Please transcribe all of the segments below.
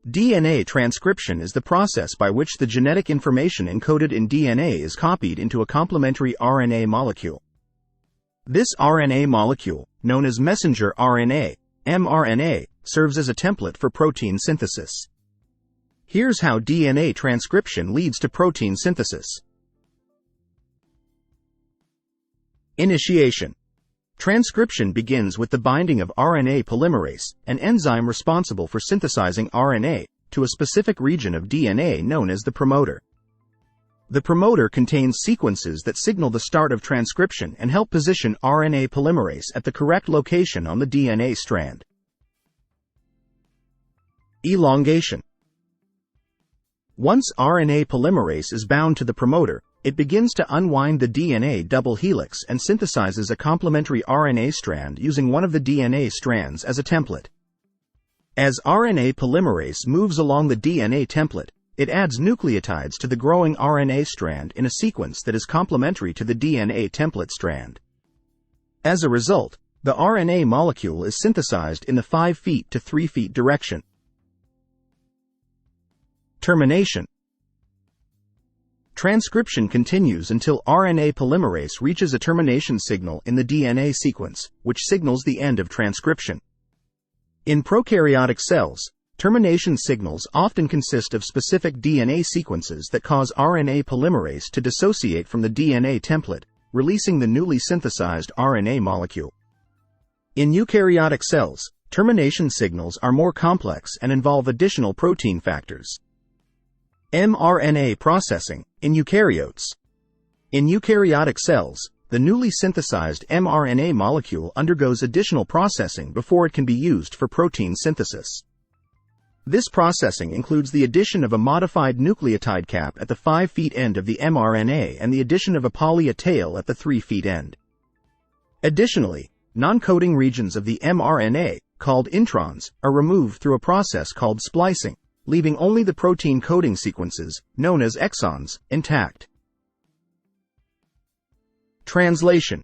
DNA transcription is the process by which the genetic information encoded in DNA is copied into a complementary RNA molecule. This RNA molecule, known as messenger RNA, mRNA, serves as a template for protein synthesis. Here's how DNA transcription leads to protein synthesis. Initiation. Transcription begins with the binding of RNA polymerase, an enzyme responsible for synthesizing RNA, to a specific region of DNA known as the promoter. The promoter contains sequences that signal the start of transcription and help position RNA polymerase at the correct location on the DNA strand. Elongation. Once RNA polymerase is bound to the promoter, it begins to unwind the DNA double helix and synthesizes a complementary RNA strand using one of the DNA strands as a template. As RNA polymerase moves along the DNA template, it adds nucleotides to the growing RNA strand in a sequence that is complementary to the DNA template strand. As a result, the RNA molecule is synthesized in the 5' to 3' direction. Termination. Transcription continues until RNA polymerase reaches a termination signal in the DNA sequence, which signals the end of transcription. In prokaryotic cells, termination signals often consist of specific DNA sequences that cause RNA polymerase to dissociate from the DNA template, releasing the newly synthesized RNA molecule. In eukaryotic cells, termination signals are more complex and involve additional protein factors. mRNA processing, in eukaryotes. In eukaryotic cells, the newly synthesized mRNA molecule undergoes additional processing before it can be used for protein synthesis. This processing includes the addition of a modified nucleotide cap at the 5' end of the mRNA and the addition of a poly A tail at the 3' end. Additionally, non-coding regions of the mRNA, called introns, are removed through a process called splicing, leaving only the protein coding sequences, known as exons, intact. Translation.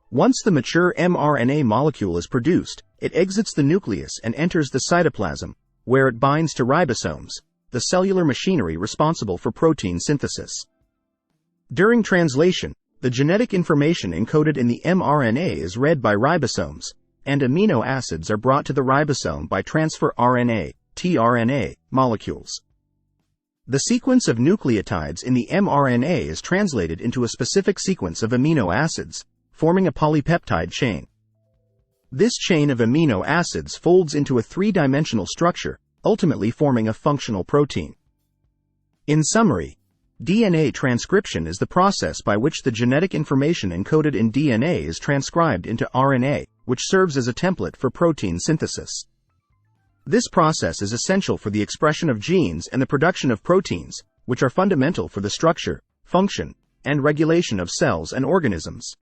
Once the mature mRNA molecule is produced, it exits the nucleus and enters the cytoplasm, where it binds to ribosomes, the cellular machinery responsible for protein synthesis. During translation, the genetic information encoded in the mRNA is read by ribosomes, and amino acids are brought to the ribosome by transfer RNA, tRNA, molecules. The sequence of nucleotides in the mRNA is translated into a specific sequence of amino acids, forming a polypeptide chain. This chain of amino acids folds into a 3-dimensional structure, ultimately forming a functional protein. In summary, DNA transcription is the process by which the genetic information encoded in DNA is transcribed into RNA, which serves as a template for protein synthesis. This process is essential for the expression of genes and the production of proteins, which are fundamental for the structure, function, and regulation of cells and organisms.